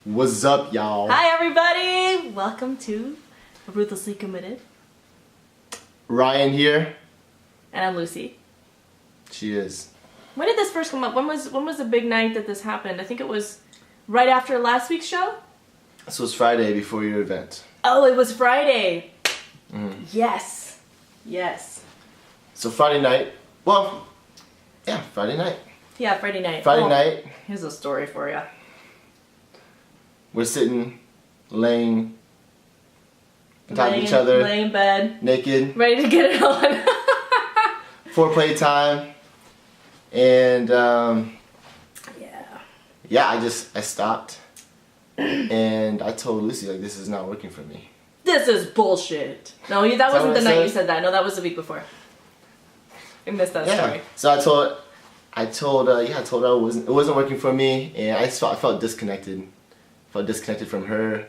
What's up, y'all? Hi, everybody! Welcome to Ruthlessly Committed. Ryan here. And I'm Lucy. She is. When did this first come up? When was the big night that this happened? I think it was right after last week's show? This was Friday before your event. Oh, it was Friday! Yes. Yes. So Friday night. Well, yeah, Friday night. Yeah, Friday night. Friday night. Here's a story for you. We're sitting, laying on top of each other. Laying in bed. Naked. Ready to get it on. Foreplay time. And, yeah, I stopped. And I told Lucy, like, this is not working for me. This is bullshit. No, that wasn't the night you said that. No, that was the week before. I missed that story. So I told her it wasn't working for me, and I felt disconnected. Felt disconnected from her,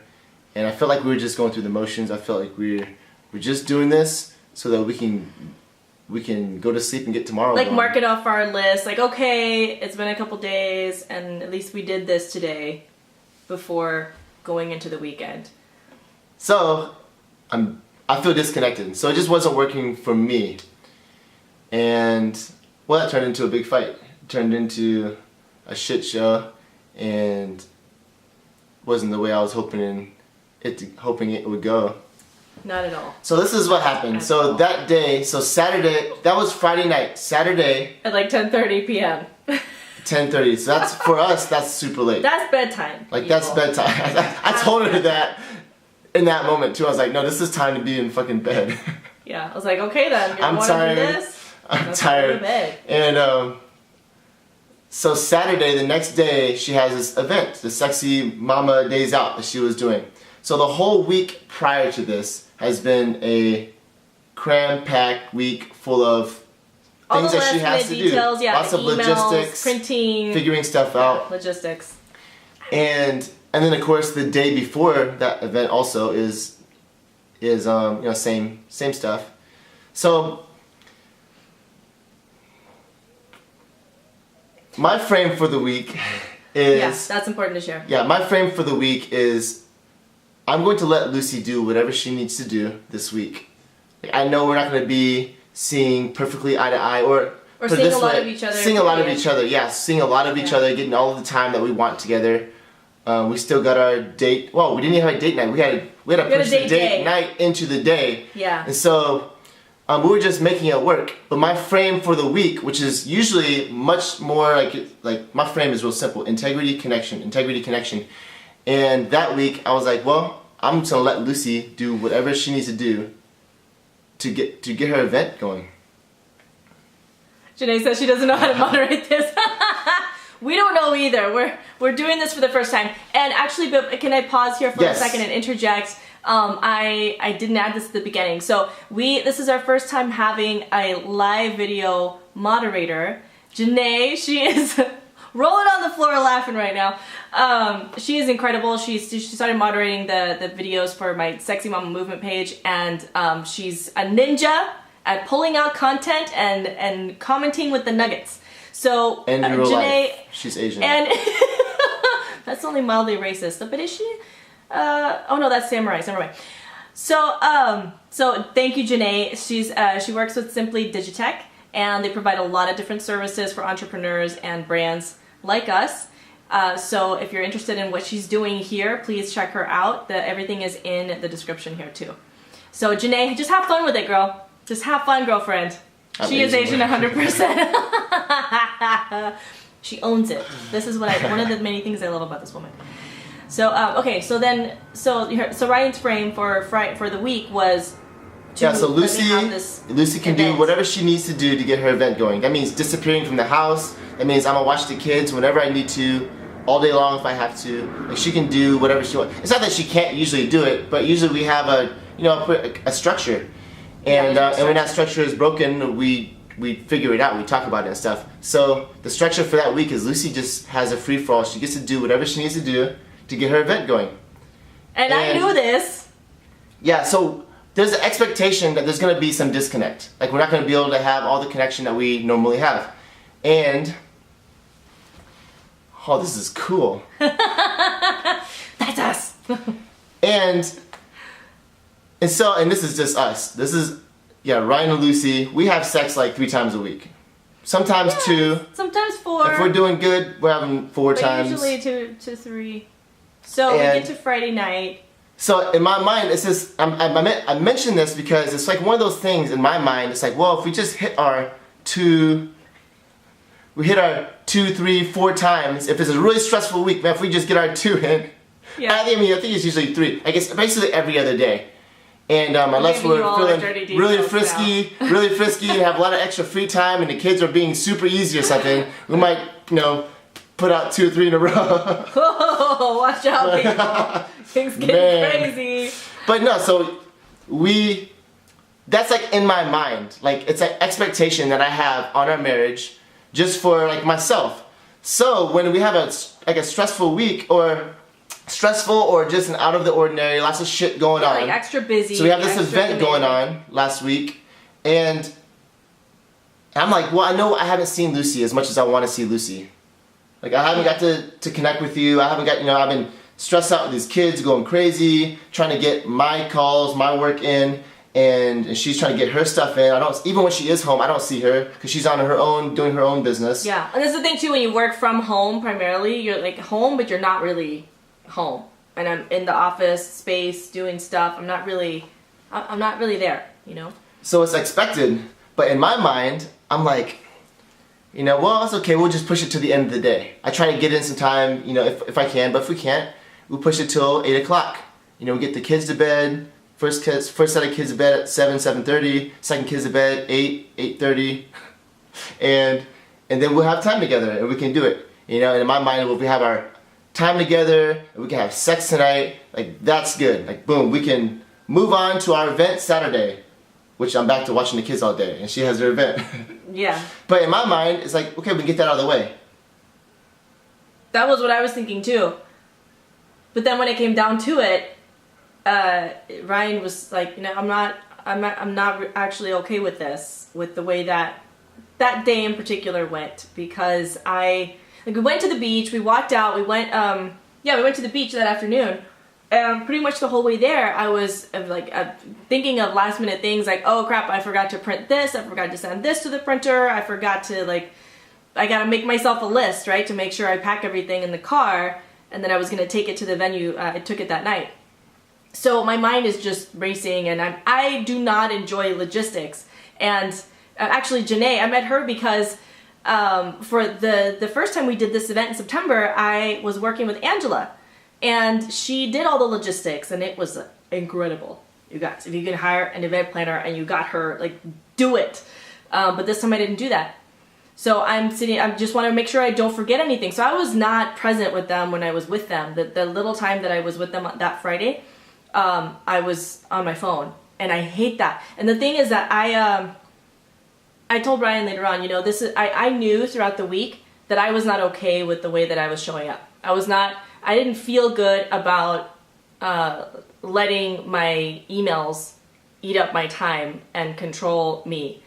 and I felt like we were just going through the motions. I felt like we're just doing this so that we can go to sleep and get tomorrow. Like mark it off our list. Like, okay, it's been a couple days, and at least we did this today before going into the weekend. So I feel disconnected. So it just wasn't working for me, and well, that turned into a big fight. It turned into a shit show, and wasn't the way I was hoping it would go. Not at all. So this is what happened. So that day, Saturday, that was Friday night. Saturday at like 10:30 p.m. 10:30. So that's for us. That's super late. That's bedtime. Like that's bedtime. I told her that in that moment too. I was like, no, this is time to be in fucking bed. Yeah, I was like, okay then. I'm tired. Do this? I'm tired. And so Saturday, the next day, she has this event, the Sexy Mama Days Out that she was doing. So the whole week prior to this has been a cram-packed week full of things that she has to details, do. Lots of emails, logistics, printing, figuring stuff out. Logistics. And then of course the day before that event also is same stuff. So my frame for the week is... Yes, that's important to share. Yeah, my frame for the week is I'm going to let Lucy do whatever she needs to do this week. I know we're not going to be seeing perfectly eye to eye or seeing a lot of each other. Seeing a lot of each other, yeah. Seeing a lot of each other, getting all of the time that we want together. We still got our date... Well, we didn't even have a date night. We had to push the date night into the day. Yeah. And so... we were just making it work, but my frame for the week, which is usually much more like my frame is real simple: integrity, connection. And that week, I was like, well, I'm just gonna let Lucy do whatever she needs to do to get her event going. Janae says she doesn't know how to moderate this. We don't know either. We're doing this for the first time. And actually, can I pause here for a second and interject? I didn't add this at the beginning. So this is our first time having a live video moderator. Janae, she is rolling on the floor laughing right now. She is incredible. She started moderating the videos for my Sexy Mama Movement page, and she's a ninja at pulling out content and commenting with the nuggets. So and in real Janae, life, she's Asian. And that's only mildly racist, but is she? Oh no, that's Samurai. So thank you, Janae. She works with Simply Digitech, and they provide a lot of different services for entrepreneurs and brands like us. So if you're interested in what she's doing here, please check her out. Everything is in the description here too. So Janae, just have fun with it, girl. Just have fun, girlfriend. She is Asian 100%. She owns it. This is one of the many things I love about this woman. So okay, so Ryan's frame for the week was so Lucy can do whatever she needs to do to get her event going. That means disappearing from the house. That means I'm gonna watch the kids whenever I need to, all day long if I have to. Like, she can do whatever she wants. It's not that she can't usually do it, but usually we have a structure, and when that structure is broken, we figure it out. We talk about it and stuff. So the structure for that week is Lucy just has a free for all. She gets to do whatever she needs to do to get her event going. And I knew this. Yeah, so there's an expectation that there's going to be some disconnect. Like, we're not going to be able to have all the connection that we normally have. And oh, this is cool. And this is just us. This is, Ryan and Lucy, we have sex like 3 times a week. Sometimes 2. Sometimes 4. If we're doing good, we're having 4 times. Usually 2 to 3. So we get to Friday night. So in my mind, it's just, I mention this because it's like one of those things in my mind. It's like, well, if we just hit our 2, 3, 4 times. If it's a really stressful week, man, if we just get our 2 in. Yeah. I think it's usually 3. I guess basically every other day. And unless we're feeling really frisky, and have a lot of extra free time, and the kids are being super easy or something, we might, put out 2 or 3 in a row. Oh, watch out, people. Things get crazy. But no, so that's like in my mind. Like, it's an expectation that I have on our marriage just for like myself. So when we have a stressful week or just an out of the ordinary, lots of shit going on. Like extra busy. So we have this event going on last week, and I'm like, well, I know I haven't seen Lucy as much as I want to see Lucy. Like, I haven't got to connect with you. I haven't got, I've been stressed out with these kids, going crazy, trying to get my calls, my work in, and she's trying to get her stuff in. Even when she is home, I don't see her because she's on her own, doing her own business. Yeah, and that's the thing too, when you work from home primarily, you're like home, but you're not really home. And I'm in the office space doing stuff. I'm not really there, So it's expected, but in my mind, I'm like, well, it's okay, we'll just push it to the end of the day. I try to get in some time, if I can, but if we can't, we'll push it till 8 o'clock. We get the kids to bed, first set of kids to bed at 7, 7:30, second kids to bed 8, 8:30, and then we'll have time together and we can do it. And in my mind, if we have our time together and we can have sex tonight, like, that's good. Like, boom, we can move on to our event Saturday, which I'm back to watching the kids all day, and she has her event. Yeah. But in my mind, it's like, okay, we can get that out of the way. That was what I was thinking too. But then when it came down to it, Ryan was like, I'm not actually okay with this, with the way that day in particular went, because we went to the beach, we walked out, we went to the beach that afternoon. Pretty much the whole way there, I was thinking of last minute things like, oh crap, I forgot to print this, I forgot to send this to the printer, I forgot to I gotta make myself a list, right, to make sure I pack everything in the car, and then I was gonna take it to the venue. I took it that night. So my mind is just racing, and I do not enjoy logistics. And actually, Janae, I met her because for the first time we did this event in September, I was working with Angela. And she did all the logistics, and it was incredible. You guys, if you can hire an event planner and you got her, do it. But this time I didn't do that. So I just want to make sure I don't forget anything. So I was not present with them when I was with them. The little time that I was with them that Friday, I was on my phone. And I hate that. And the thing is that I told Ryan later on, I knew throughout the week that I was not okay with the way that I was showing up. I didn't feel good about letting my emails eat up my time and control me,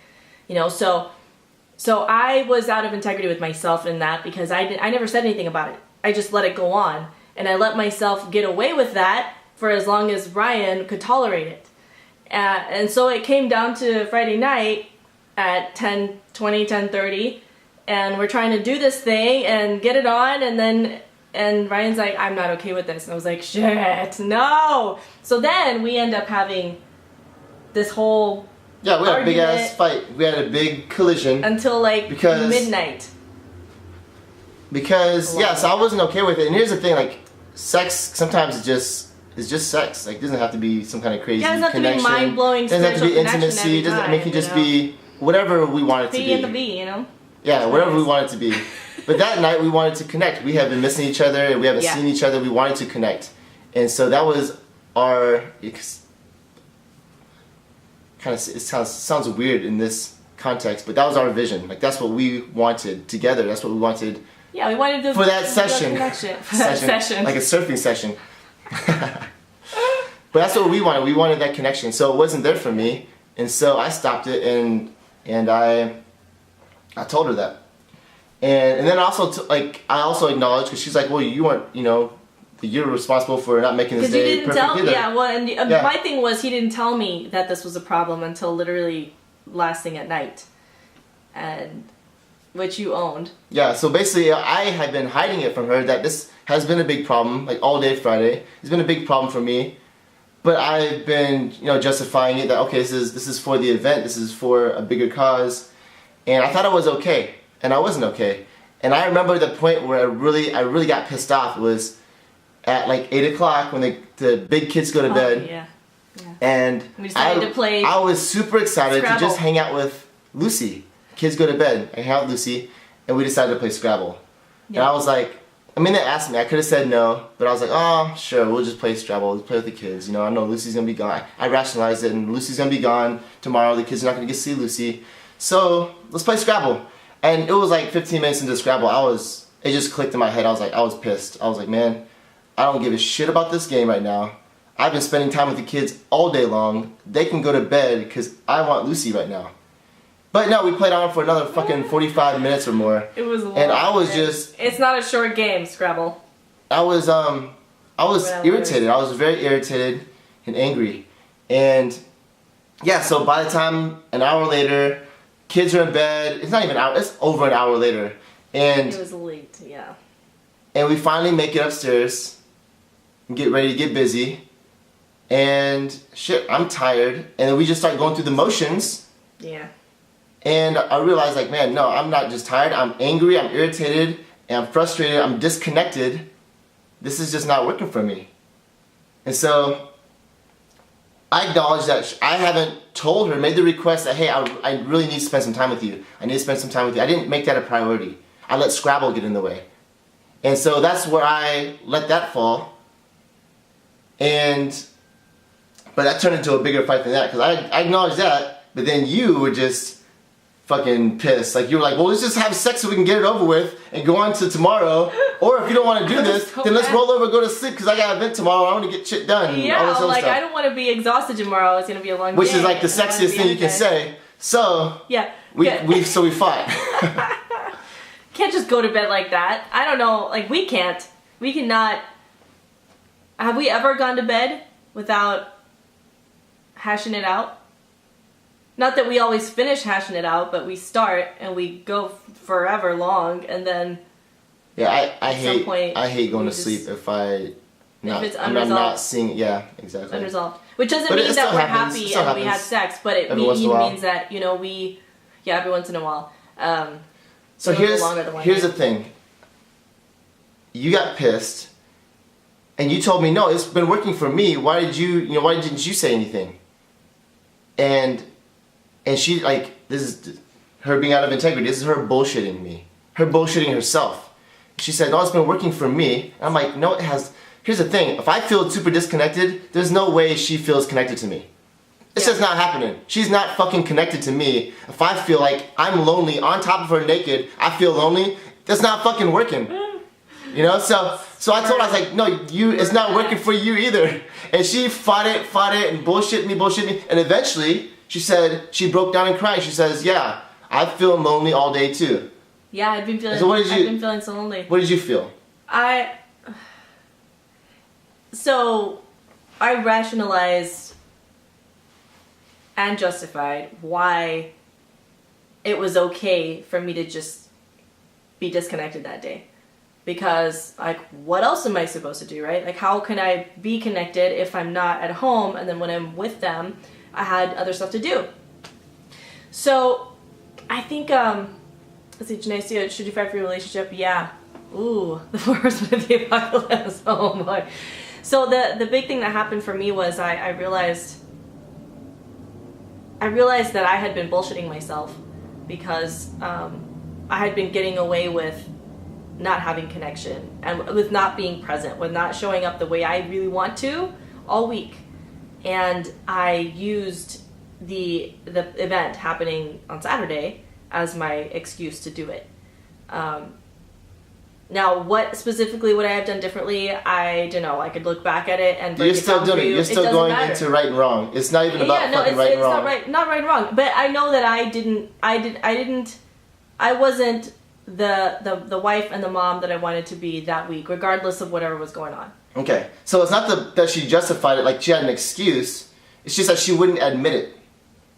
so I was out of integrity with myself in that, because I never said anything about it. I just let it go on, and I let myself get away with that for as long as Ryan could tolerate it. And so it came down to Friday night at 10:20, 10:30, and we're trying to do this thing and get it on, and Ryan's like, I'm not okay with this. And I was like, shit, no. So then we end up having this whole we had a big ass fight. We had a big collision. Until midnight. Because, so I wasn't okay with it. And here's the thing, sex sometimes is just sex. It doesn't have to be some kind of crazy connection. It doesn't have to be mind-blowing. It doesn't have to be intimacy. It can just be whatever we want it to be. P and the B, Yeah, whatever we want it to be. But that night we wanted to connect. We have been missing each other, and we haven't seen each other. We wanted to connect, and so that was our. It sounds weird in this context, but that was our vision. That's what we wanted together. That's what we wanted. Yeah, we wanted to for that session. Session. Like a surfing session. But that's what we wanted. We wanted that connection. So it wasn't there for me, and so I stopped it, and I told her that. And then also I also acknowledged, because she's like, well, you weren't you're responsible for not making this day perfect either. Yeah, well, and my thing was he didn't tell me that this was a problem until literally last thing at night, and which you owned. Yeah, so basically I had been hiding it from her that this has been a big problem, like all day Friday. It's been a big problem for me, but I've been, justifying it that, okay, this is for the event, this is for a bigger cause, and I thought it was okay, and I wasn't okay. And I remember the point where I really got pissed off was at like 8 o'clock when the big kids go to bed. Yeah. And we decided to play. I was super excited Scrabble. to just hang out with Lucy. Kids go to bed. I hang out with Lucy, and we decided to play Scrabble. Yeah. And I was like, they asked me. I could have said no, but I was like, oh, sure, we'll just play Scrabble. We'll play with the kids. I know Lucy's gonna be gone. I rationalized it, and Lucy's gonna be gone tomorrow. The kids are not gonna get to see Lucy, so let's play Scrabble. And it was like 15 minutes into Scrabble. It just clicked in my head. I was pissed. I was like, man, I don't give a shit about this game right now. I've been spending time with the kids all day long. They can go to bed because I want Lucy right now. But no, we played on for another fucking 45 minutes or more. It was long. And I was just... It's not a short game, Scrabble. I was irritated. I was very irritated and angry. And yeah, so by the time an hour later, kids are in bed. It's not even an hour, it's over an hour later. And it was late, yeah. And we finally make it upstairs and get ready to get busy. And shit, I'm tired. And then we just start going through the motions. Yeah. And I realized, like, man, no, I'm not just tired. I'm angry, I'm irritated, and I'm frustrated, I'm disconnected. This is just not working for me. And so I acknowledge that I haven't told her, made the request that, hey, I really need to spend some time with you. I need to spend some time with you. I didn't make that a priority. I let Scrabble get in the way. And so that's where I let that fall. But that turned into a bigger fight than that, because I acknowledge that, but then you were just fucking pissed. Like, you were like, well, let's just have sex so we can get it over with and go on to tomorrow. Or if you don't want to do this, then let's roll over and go to sleep because I got an event tomorrow. I want to get shit done. Yeah, all this like, stuff. I don't want to be exhausted tomorrow. It's going to be a long day. Which is like the sexiest thing you can say. So, yeah. we fought. Can't just go to bed like that. I don't know. Like, we can't. We cannot. Have we ever gone to bed without hashing it out? Not that we always finish hashing it out, but we start and we go forever long, and then yeah, I hate going to sleep if I'm not seeing. Yeah, exactly. Unresolved, which doesn't mean that we're happy and we had sex, but it means that every once in a while. So here's the thing. You got pissed, and you told me, no, it's been working for me. Why didn't you say anything? And she, like, this is her being out of integrity. This is her bullshitting me. Her bullshitting herself. She said, no, it's been working for me. And I'm like, no, it has. Here's the thing. If I feel super disconnected, there's no way she feels connected to me. It's just not happening. She's not fucking connected to me. If I feel like I'm lonely on top of her naked, I feel lonely, that's not fucking working. So I told her, I was like, no, it's not working for you either. And she fought it, and bullshit me. And eventually, she said, she broke down and cried. She says, yeah, I feel lonely all day too. Yeah, I've been feeling so lonely. What did you feel? I rationalized and justified why it was okay for me to just be disconnected that day. Because, like, what else am I supposed to do, right? Like, how can I be connected if I'm not at home, and then when I'm with them, I had other stuff to do. So, I think, let's see, Janae, should you fight for your relationship? Yeah. Ooh, the worst of the apocalypse. Oh boy. So the big thing that happened for me was I realized that I had been bullshitting myself because I had been getting away with not having connection and with not being present, with not showing up the way I really want to all week. And I used the event happening on Saturday as my excuse to do it. Now, what specifically would I have done differently? I don't know. I could look back at it and break it down for you. You're still going into right and wrong. It's not even about fucking right and wrong. Not right and wrong. But I know that I wasn't the wife and the mom that I wanted to be that week, regardless of whatever was going on. Okay, so it's not that she justified it, like she had an excuse. It's just that she wouldn't admit it.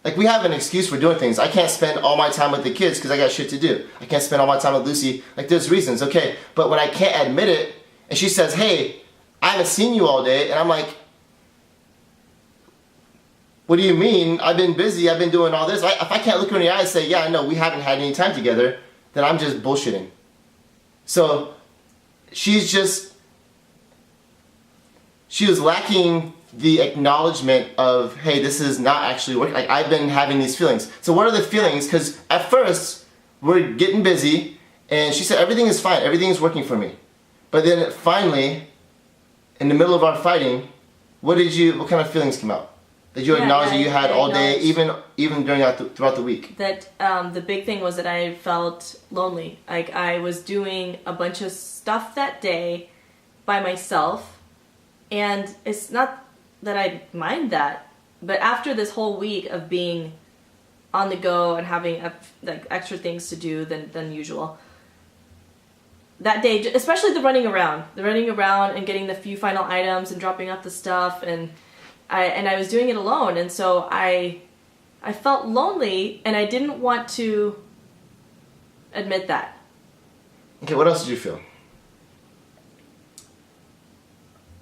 Like, we have an excuse for doing things. I can't spend all my time with the kids because I got shit to do. I can't spend all my time with Lucy. Like, there's reasons, okay. But when I can't admit it, and she says, hey, I haven't seen you all day, and I'm like, what do you mean? I've been busy, I've been doing all this. If I can't look her in the eye and say, yeah, I know, we haven't had any time together, then I'm just bullshitting. So, she was lacking the acknowledgement of, hey, this is not actually working. Like, I've been having these feelings. So what are the feelings? Because at first, we're getting busy, and she said, everything is fine, everything is working for me. But then finally, in the middle of our fighting, what kind of feelings came out? That you acknowledge that you had all day, even throughout the week? That the big thing was that I felt lonely. Like, I was doing a bunch of stuff that day by myself, and it's not that I mind that, but after this whole week of being on the go and having like extra things to do than usual, that day, especially the running around and getting the few final items and dropping off the stuff, and I was doing it alone, and so I felt lonely, and I didn't want to admit that. Okay, what else did you feel?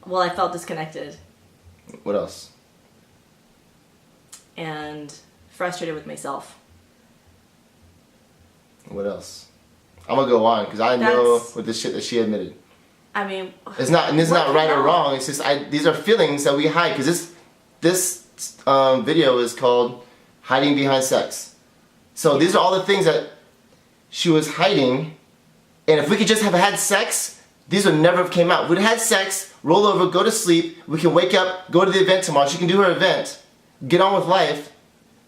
Well, I felt disconnected. What else? And frustrated with myself. What else? I'm gonna go on because I know with the shit that she admitted. I mean, it's not right or wrong. It's just these are feelings that we hide because this video is called "Hiding Behind Sex." So these are all the things that she was hiding, and if we could just have had sex, these would never have came out. We'd had sex, roll over, go to sleep. We can wake up, go to the event tomorrow. She can do her event, get on with life.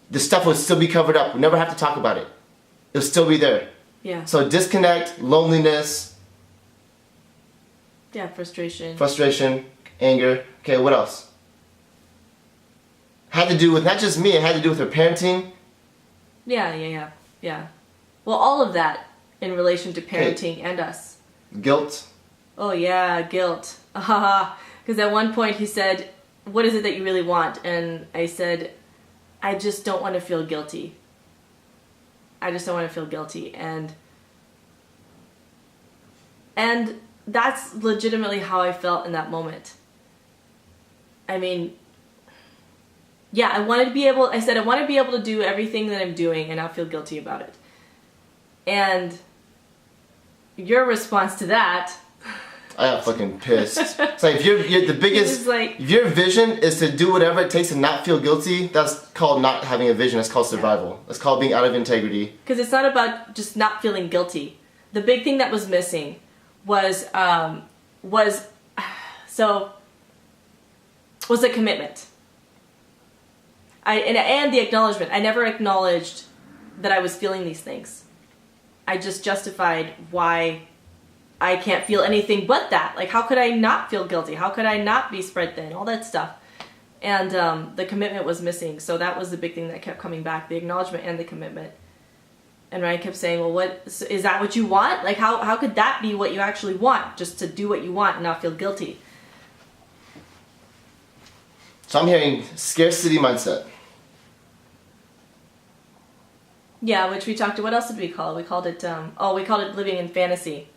The stuff would still be covered up. We'd never have to talk about it. It'll still be there. Yeah. So disconnect, loneliness. Yeah, frustration. Frustration, anger. Okay, what else? Had to do with not just me, it had to do with her parenting. Yeah. Well, all of that in relation to parenting and us. Guilt. Oh yeah, guilt. Because at one point he said, what is it that you really want? And I said, I just don't want to feel guilty. I just don't want to feel guilty. And that's legitimately how I felt in that moment. I mean, yeah, I want to be able to do everything that I'm doing and not feel guilty about it. And your response to that, I got fucking pissed. It's like, if you're the biggest, if your vision is to do whatever it takes to not feel guilty, that's called not having a vision. That's called survival. Yeah. That's called being out of integrity. Because it's not about just not feeling guilty. The big thing that was missing was the commitment. And the acknowledgement. I never acknowledged that I was feeling these things. I just justified why I can't feel anything but that. Like, how could I not feel guilty? How could I not be spread thin? All that stuff. And the commitment was missing. So that was the big thing that kept coming back, the acknowledgement and the commitment. And Ryan kept saying, well, is that what you want? Like, how could that be what you actually want? Just to do what you want and not feel guilty. So I'm hearing scarcity mindset. Yeah, which we talked to. What else did we call it? We called it, we called it living in fantasy.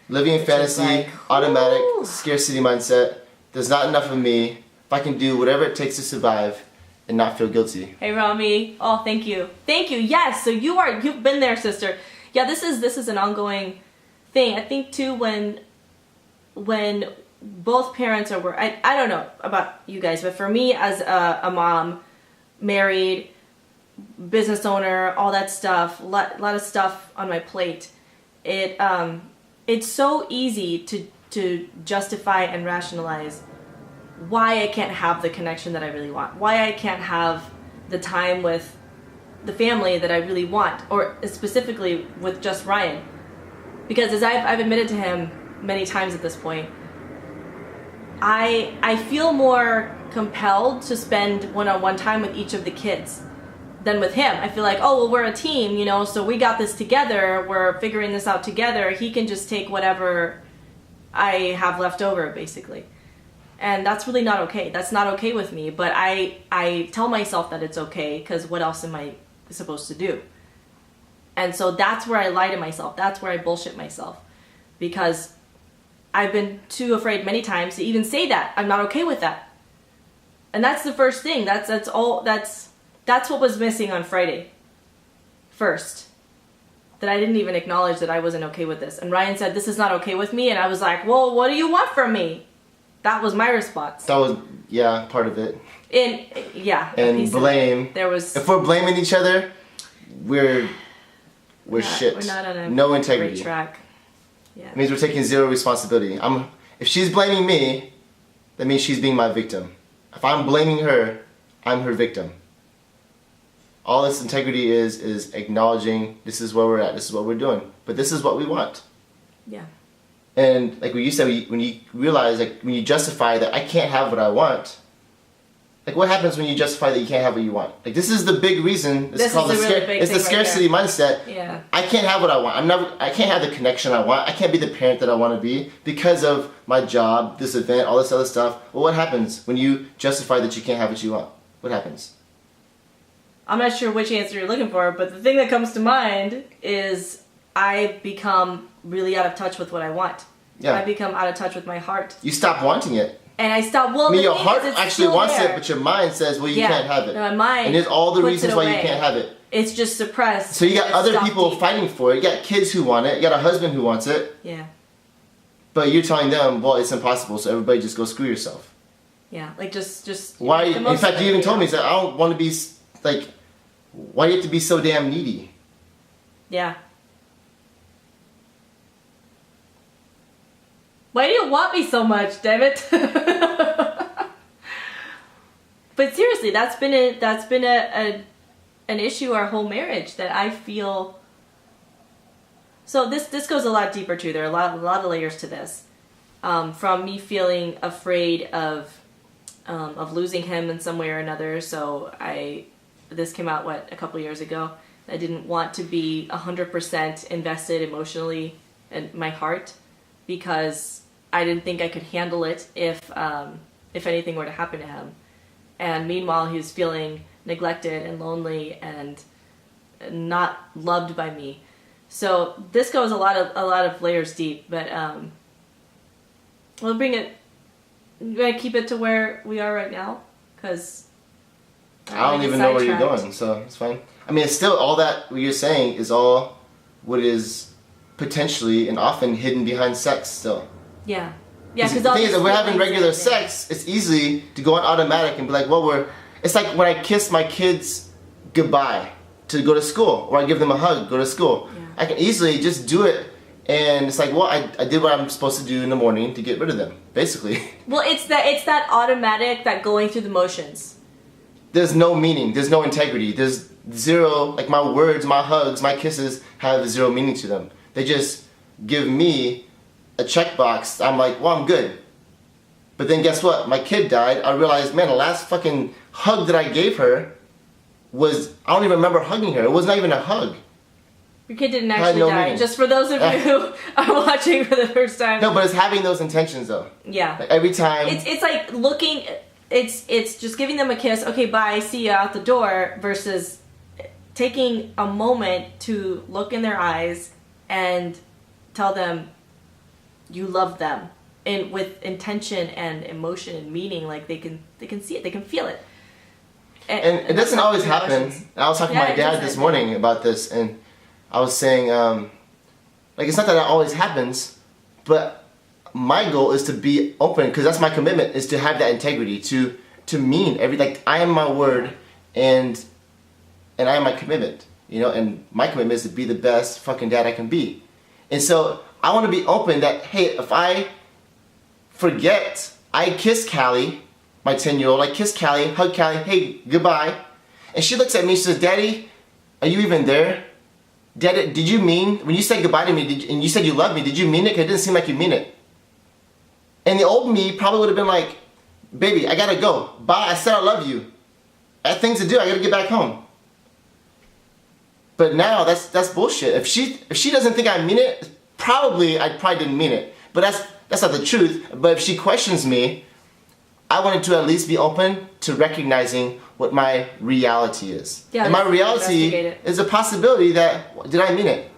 Living in fantasy, like, automatic, scarcity mindset. There's not enough of me. If I can do whatever it takes to survive and not feel guilty. Hey, Rami. Oh, thank you. Thank you. Yes, so you've been there, sister. Yeah, this is an ongoing thing. I think, too, when both parents are working, I don't know about you guys, but for me as a mom, married, business owner, all that stuff, a lot of stuff on my plate, it's so easy to justify and rationalize why I can't have the connection that I really want, why I can't have the time with the family that I really want, or specifically with just Ryan. Because as I've admitted to him many times at this point, I feel more compelled to spend one-on-one time with each of the kids. than with him. I feel like, oh, well, we're a team, you know, so we got this together. We're figuring this out together. He can just take whatever I have left over, basically. And that's really not okay. That's not okay with me. But I tell myself that it's okay, because what else am I supposed to do? And so that's where I lie to myself. That's where I bullshit myself. Because I've been too afraid many times to even say that. I'm not okay with that. And that's the first thing. That's what was missing on Friday. First. That I didn't even acknowledge that I wasn't okay with this. And Ryan said, this is not okay with me. And I was like, well, what do you want from me? That was my response. That was, yeah, part of it. And blame. There was. If we're blaming each other, we're shit. We're not on a no integrity. great track. Yeah. It means we're taking zero responsibility. If she's blaming me, that means she's being my victim. If I'm blaming her, I'm her victim. All this integrity is acknowledging this is where we're at, this is what we're doing, but this is what we want. Yeah. And like what you said, when you realize, like when you justify that I can't have what I want, like what happens when you justify that you can't have what you want? Like this is the big reason. This is the really big it's the scarcity mindset. Yeah. I can't have what I want. I can't have the connection I want. I can't be the parent that I want to be because of my job, this event, all this other stuff. Well, what happens when you justify that you can't have what you want? What happens? I'm not sure which answer you're looking for, but the thing that comes to mind is I become really out of touch with what I want. Yeah. I become out of touch with my heart. You stop wanting it. And I stop. Well, I mean, your heart actually wants it, but your mind says, "Well, you can't have it." My mind. And there's all the reasons why you can't have it. It's just suppressed. So you got other people fighting for it. You got kids who want it. You got a husband who wants it. Yeah. But you're telling them, "Well, it's impossible." So everybody just go screw yourself. Yeah, like just. Why? In fact, you even told me, "that I don't want to be like. Why do you have to be so damn needy?" Yeah. Why do you want me so much, damn it? But seriously, that's been an issue our whole marriage, that I feel. So this goes a lot deeper too. There are a lot of layers to this. From me feeling afraid of losing him in some way or another. So this came out a couple years ago. I didn't want to be 100% invested emotionally in my heart, because I didn't think I could handle it if anything were to happen to him. And meanwhile, he was feeling neglected and lonely and not loved by me. So this goes a lot of layers deep. But we'll bring it. You gonna keep it to where we are right now, because I don't even know where you're going, so it's fine. I mean, it's still all that what you're saying is all what is potentially and often hidden behind sex still. Yeah. Yeah, because the thing is, if we're having regular sex, it's easy to go on automatic and be like, well, it's like when I kiss my kids goodbye to go to school, or I give them a hug, go to school. Yeah. I can easily just do it, and it's like, well, I did what I'm supposed to do in the morning to get rid of them, basically. Well, it's that automatic, that going through the motions. There's no meaning, there's no integrity, there's zero, like my words, my hugs, my kisses have zero meaning to them. They just give me a checkbox. I'm like, well, I'm good. But then guess what? My kid died. I realized, man, the last fucking hug that I gave her was, I don't even remember hugging her. It was not even a hug. Your kid didn't actually die. Meaning. Just for those of you who are watching for the first time. No, but it's having those intentions though. Yeah. Like every time. It's like looking, it's just giving them a kiss, okay, bye, see you out the door, versus taking a moment to look in their eyes and tell them you love them, and with intention and emotion and meaning, like they can see it, they can feel it. And it doesn't always happen. I was talking to my dad this morning about this, and I was saying, like, it's not that it always happens, but my goal is to be open, because that's my commitment, is to have that integrity, to mean like I am my word, and I am my commitment, you know, and my commitment is to be the best fucking dad I can be. And so I want to be open that, hey, if I forget, I kiss Callie, my 10-year-old, I kiss Callie, hug Callie, hey, goodbye. And she looks at me, she says, Daddy, are you even there? Daddy, did you mean, when you said goodbye to me, and you said you love me, did you mean it? Because it didn't seem like you mean it. And the old me probably would have been like, baby, I gotta go. Bye, I said I love you. I have things to do, I gotta get back home. But now that's bullshit. If she doesn't think I mean it, I probably didn't mean it. But that's not the truth. But if she questions me, I wanted to at least be open to recognizing what my reality is. Yeah, and my reality is a possibility that, did I mean it?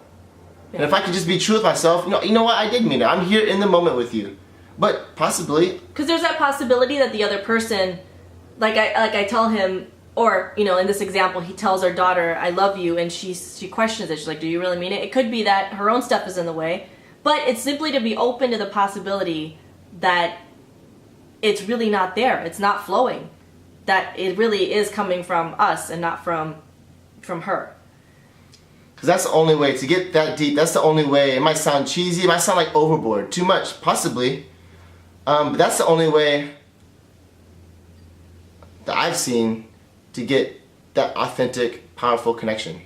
Yeah. And if I could just be true with myself, you know what, I did mean it. I'm here in the moment with you. But possibly. Because there's that possibility that the other person, like I tell him, or, in this example, he tells our daughter, I love you, and she questions it. She's like, do you really mean it? It could be that her own stuff is in the way. But it's simply to be open to the possibility that it's really not there. It's not flowing. That it really is coming from us and not from her. Because that's the only way to get that deep. That's the only way. It might sound cheesy. It might sound like overboard. Too much, possibly. But that's the only way that I've seen to get that authentic, powerful connection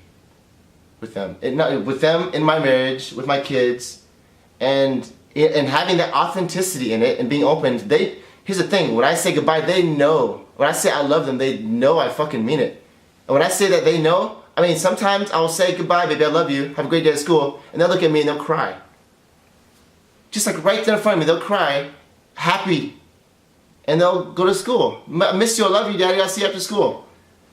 with them. With them in my marriage, with my kids, and having that authenticity in it and being open. Here's the thing, when I say goodbye, they know. When I say I love them, they know I fucking mean it. And when I say that they know, I mean, sometimes I'll say goodbye, baby, I love you, have a great day at school, and they'll look at me and they'll cry. Just like right there in front of me, they'll cry, happy, and they'll go to school. I miss you, I love you, daddy, I'll see you after school.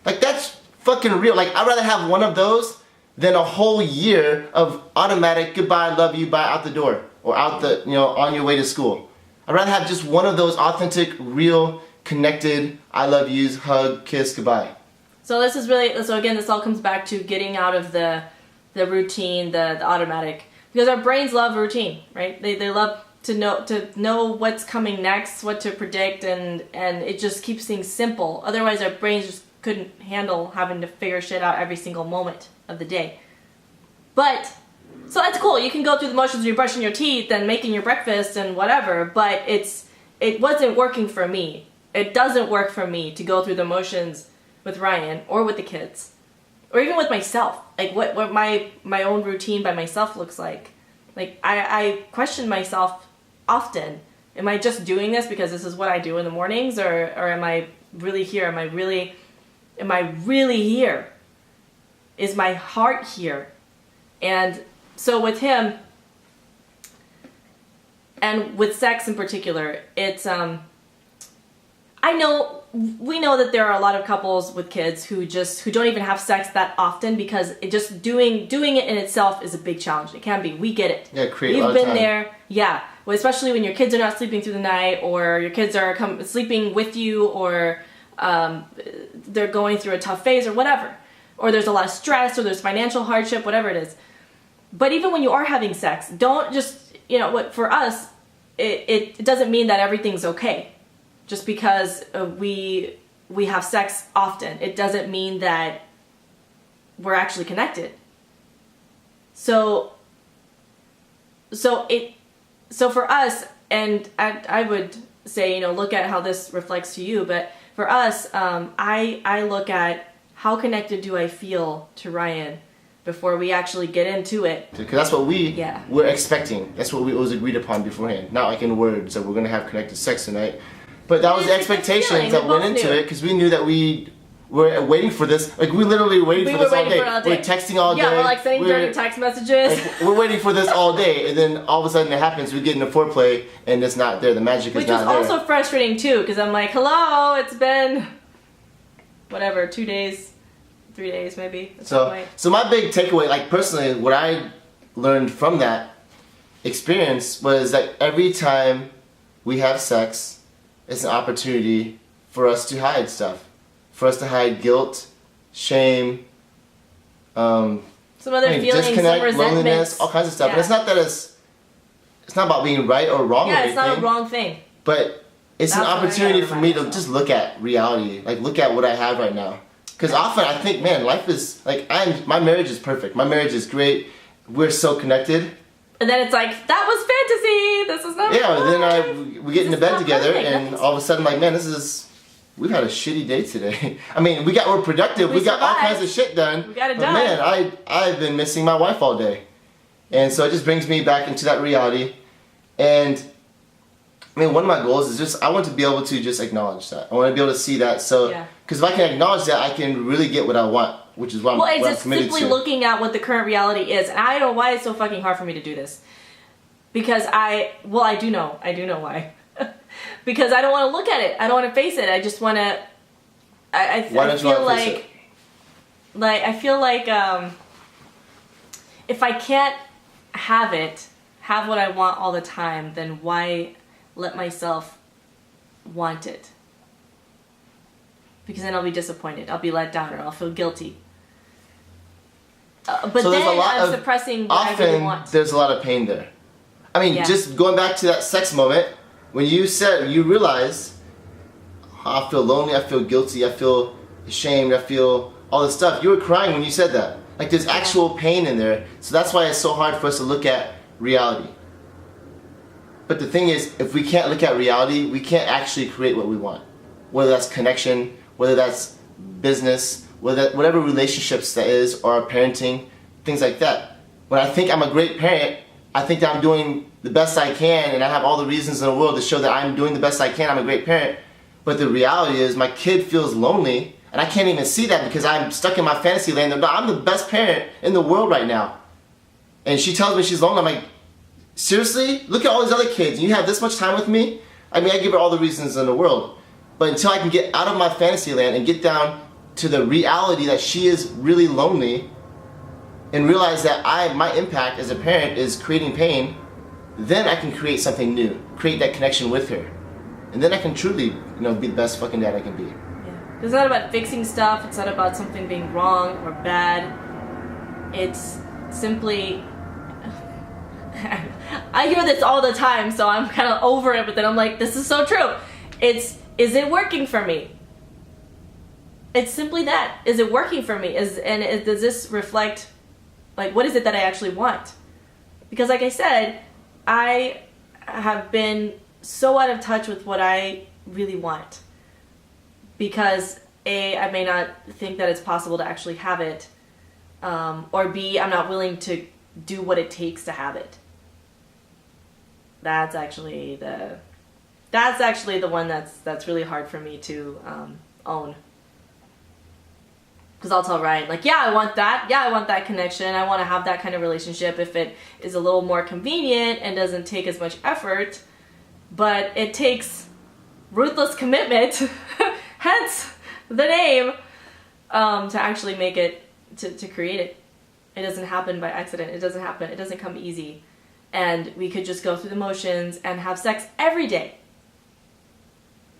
Like, that's fucking real. Like, I'd rather have one of those than a whole year of automatic goodbye, love you, bye, out the door, or out on your way to school. I'd rather have just one of those authentic, real, connected, I love yous, hug, kiss, goodbye. So again, this all comes back to getting out of the routine, the automatic, because our brains love routine, right? They love to know what's coming next, what to predict, and it just keeps things simple. Otherwise, our brains just couldn't handle having to figure shit out every single moment of the day. But so that's cool. You can go through the motions of you're brushing your teeth and making your breakfast and whatever, but it wasn't working for me. It doesn't work for me to go through the motions with Ryan or with the kids, or even with myself. Like what my own routine by myself looks like. Like I question myself often. Am I just doing this because this is what I do in the mornings, or am I really here? Am I really here? Is my heart here? And so with him, and with sex in particular, it's we know that there are a lot of couples with kids who don't even have sex that often because doing it in itself is a big challenge. It can be. We get it. Yeah, we've been there. Yeah. Well, especially when your kids are not sleeping through the night, or your kids are sleeping with you, or they're going through a tough phase, or whatever. Or there's a lot of stress, or there's financial hardship, whatever it is. But even when you are having sex, don't just, for us, it doesn't mean that everything's okay. Just because we have sex often, it doesn't mean that we're actually connected. So for us, and I would say, look at how this reflects to you, but for us, I look at how connected do I feel to Ryan before we actually get into it. Because that's what we're expecting. That's what we always agreed upon beforehand. Not like in words that we're going to have connected sex tonight. But that was the expectations that went into it, because we knew that we were waiting for this. Like, we literally waited for this all day. We're texting all day. Yeah, we're like sending dirty text messages. Like, we're waiting for this all day, and then all of a sudden it happens. We get into foreplay, and it's not there. The magic is not there. Which is also frustrating, too, because I'm like, hello, it's been, whatever, 2 days, 3 days maybe. So my big takeaway, like personally, what I learned from that experience was that every time we have sex, it's an opportunity for us to hide stuff. For us to hide guilt, shame, some other feelings, disconnect, some resentment, loneliness, all kinds of stuff. Yeah. And it's not that it's not about being right or wrong or anything. Yeah, it's not a wrong thing. But it's an opportunity for me to just look at reality, like look at what I have right now. Because often I think, man, life is like my marriage is perfect. My marriage is great. We're so connected. And then it's like, that was fantasy. This is not. Yeah. And then we get into bed together, and all of a sudden, like, man, we've had a shitty day today. I mean, we're productive. We got all kinds of shit done. We got it done. Man, I've been missing my wife all day, and so it just brings me back into that reality. And I mean, one of my goals is I want to be able to just acknowledge that. I want to be able to see that. So, because if I can acknowledge that, I can really get what I want which is what well, I'm it's just committed simply to. looking at what the current reality is, and I don't know why it's so fucking hard for me to do this. Because I do know why. Because I don't want to look at it. I don't want to face it. I just want to. I feel like if I can't have what I want all the time, then why let myself want it? Because then I'll be disappointed. I'll be let down, or I'll feel guilty. But so then I'm suppressing what I really want. There's a lot of pain there. I mean, just going back to that sex moment, when you realized, I feel lonely, I feel guilty, I feel ashamed, I feel all this stuff. You were crying when you said that. Like, there's actual pain in there. So that's why it's so hard for us to look at reality. But the thing is, if we can't look at reality, we can't actually create what we want. Whether that's connection, whether that's business, whatever relationships that is, or parenting, things like that. When I think I'm a great parent, I think that I'm doing the best I can, and I have all the reasons in the world to show that I'm doing the best I can, I'm a great parent. But the reality is, my kid feels lonely, and I can't even see that because I'm stuck in my fantasy land. I'm the best parent in the world right now. And she tells me she's lonely. I'm like, seriously? Look at all these other kids, and you have this much time with me? I mean, I give her all the reasons in the world. But until I can get out of my fantasy land and get down to the reality that she is really lonely, and realize that my impact as a parent is creating pain, then I can create something new, create that connection with her. And then I can truly, be the best fucking dad I can be. Yeah. It's not about fixing stuff, it's not about something being wrong or bad. It's simply, I hear this all the time, so I'm kind of over it, but then I'm like, this is so true. Is it working for me? It's simply that. Is it working for me? Does this reflect, like, what is it that I actually want? Because like I said, I have been so out of touch with what I really want. Because A, I may not think that it's possible to actually have it. Or B, I'm not willing to do what it takes to have it. That's actually the one that's really hard for me to own. Because I'll tell Ryan, like, yeah, I want that. Yeah, I want that connection. I want to have that kind of relationship if it is a little more convenient and doesn't take as much effort. But it takes ruthless commitment, hence the name, to actually make it, to create it. It doesn't happen by accident. It doesn't come easy. And we could just go through the motions and have sex every day.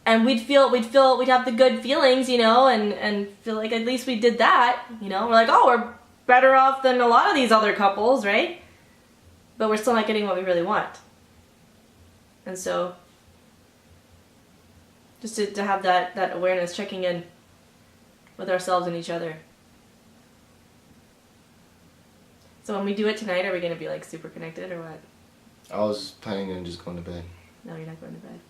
And we'd have the good feelings, and feel like at least we did that, We're like, oh, we're better off than a lot of these other couples, right? But we're still not getting what we really want. And so, just to have that awareness, checking in with ourselves and each other. So when we do it tonight, are we going to be like super connected or what? I was planning on just going to bed. No, you're not going to bed.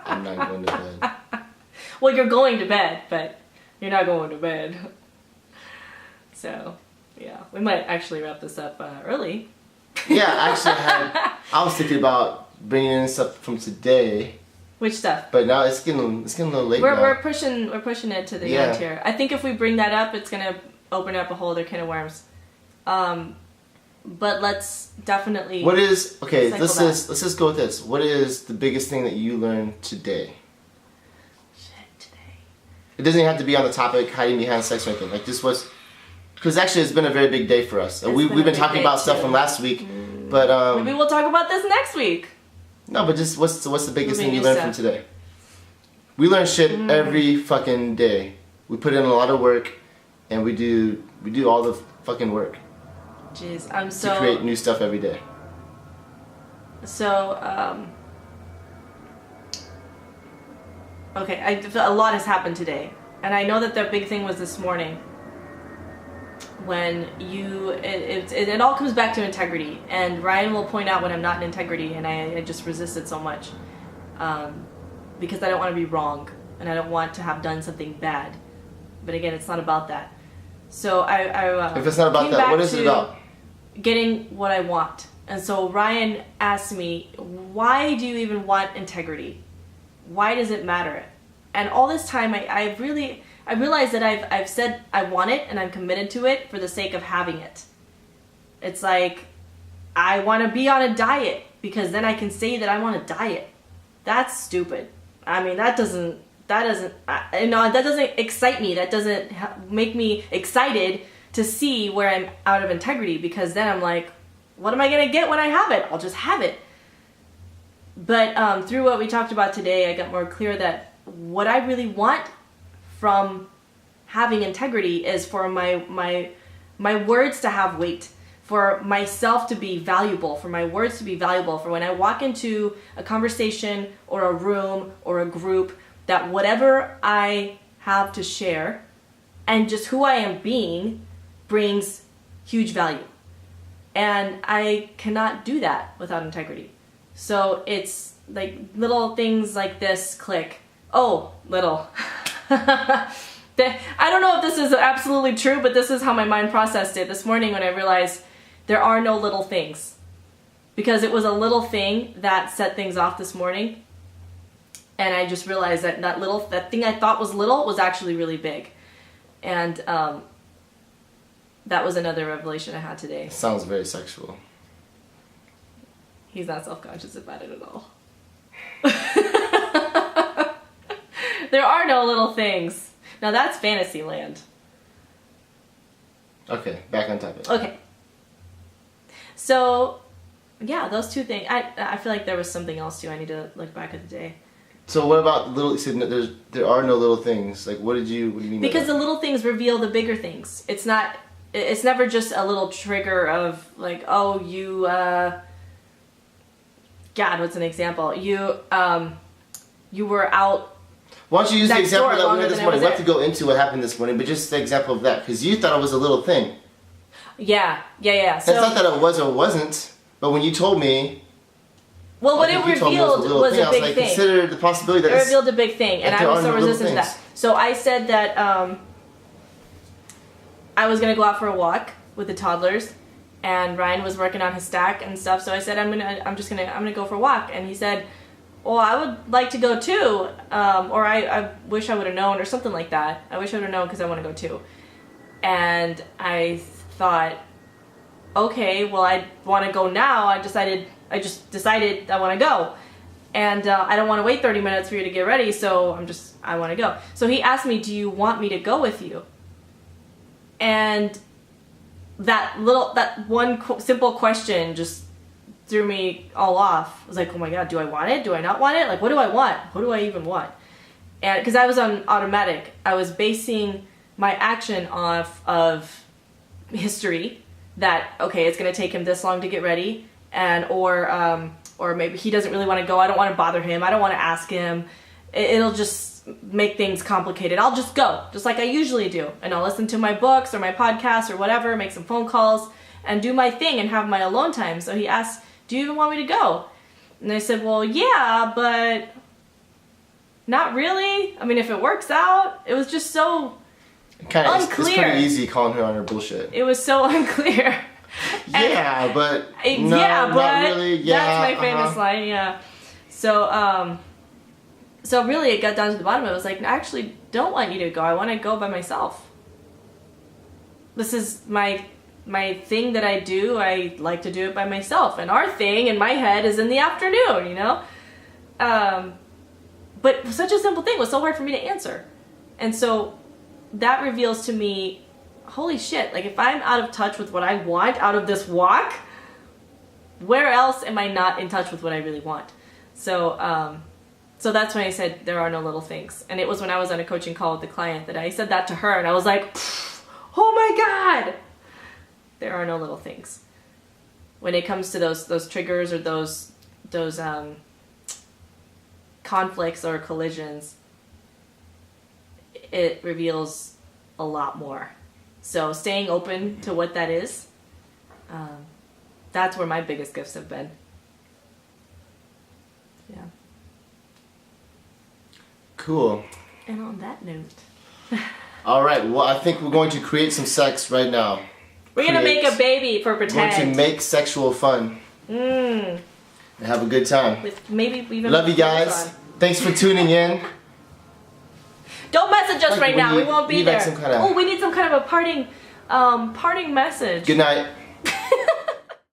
I'm not going to bed. Well, you're going to bed, but you're not going to bed. So, yeah, we might actually wrap this up early. Yeah, actually, I was thinking about bringing in stuff from today. Which stuff? But now it's getting a little late. We're pushing it to the end here. I think if we bring that up, it's gonna open up a whole other can of worms. But let's definitely. Let's just go with this. What is the biggest thing that you learned today? It doesn't have to be on the topic hiding behind sex or anything. Like this was, because actually it's been a very big day for us. We've been talking about stuff from last week, but maybe we'll talk about this next week. No, but just what's the biggest thing you learned from today? We learn shit every fucking day. We put in a lot of work, and we do all the fucking work. Jeez, to create new stuff every day. So, okay, a lot has happened today, and I know that the big thing was this morning when it all comes back to integrity, and Ryan will point out when I'm not in integrity, and I just resist it so much because I don't want to be wrong, and I don't want to have done something bad. But again, it's not about that. So if it's not about that, what is it about? Getting what I want. And so Ryan asked me, why do you even want integrity? Why does it matter? And all this time, I've I realized that I've said I want it and I'm committed to it for the sake of having it. It's like, I want to be on a diet because then I can say that I want to diet. That's stupid. I mean, that doesn't excite me. That doesn't make me excited to see where I'm out of integrity, because then I'm like, what am I going to get when I have it? I'll just have it. But through what we talked about today, I got more clear that what I really want from having integrity is for my words to have weight, for myself to be valuable, for my words to be valuable, for when I walk into a conversation or a room or a group, that whatever I have to share and just who I am being brings huge value. And I cannot do that without integrity. So it's like little things like this click. Oh, little. I don't know if this is absolutely true, but this is how my mind processed it this morning when I realized there are no little things. Because it was a little thing that set things off this morning. And I just realized that that thing I thought was little was actually really big. And that was another revelation I had today. Sounds very sexual. He's not self-conscious about it at all. There are no little things. Now that's fantasy land. Okay, back on topic. Okay. So, yeah, those two things. I feel like there was something else too. I need to look back at the day. So what about little? So there are no little things. Like what do you mean? Because the little things reveal the bigger things. It's never just a little trigger of like, oh, you. God, what's an example? You were out. Why don't you use the example that we had this morning? We have to go into what happened this morning, but just the example of that, because you thought it was a little thing. Yeah. So, it's not that it was or wasn't, but when you told me. Well, what it revealed was a big thing. Consider the possibility that it revealed a big thing, and I was so resistant to that. So I said that I was gonna go out for a walk with the toddlers, and Ryan was working on his stack and stuff. So I said I'm gonna go for a walk, and he said, "Well, I would like to go too," or I wish I would have known, or something like that. I wish I would have known because I want to go too. And I thought, okay, well, I want to go now. I just decided I want to go. And I don't want to wait 30 minutes for you to get ready, so I want to go. So he asked me, do you want me to go with you? And that one simple question just threw me all off. I was like, oh my God, do I want it? Do I not want it? Like, what do I want? What do I even want? And because I was on automatic, I was basing my action off of history, that, okay, it's going to take him this long to get ready, and or maybe he doesn't really want to go. I don't want to bother him. I don't want to ask him. It'll just make things complicated. I'll just go, just like I usually do, and I'll listen to my books or my podcasts or whatever, make some phone calls, and do my thing and have my alone time. So he asked, do you even want me to go? And I said, well, yeah, but not really. I mean, if it works out. It was just so unclear. It's pretty easy calling her on her bullshit. It was so unclear. Yeah, but no, yeah, but not really. Yeah, that's my famous line. Yeah. So really, it got down to the bottom. It was like, I actually don't want you to go. I want to go by myself. This is my thing that I do. I like to do it by myself. And our thing in my head is in the afternoon, you know? But such a simple thing was so hard for me to answer. And so that reveals to me, holy shit, like if I'm out of touch with what I want out of this walk, where else am I not in touch with what I really want? So that's when I said there are no little things. And it was when I was on a coaching call with the client that I said that to her, and I was like, oh my God, there are no little things. When it comes to those triggers or those conflicts or collisions, it reveals a lot more. So staying open to what that is, that's where my biggest gifts have been. Yeah. Cool. And on that note. All right. Well, I think we're going to create some sex right now. We're going to make a baby for pretend. We're going to make sexual fun. And have a good time. With maybe even love you guys. Thanks for tuning in. Don't message us right now. We won't be need, there. like, some kind of... Oh, we need some kind of a parting message. Good night.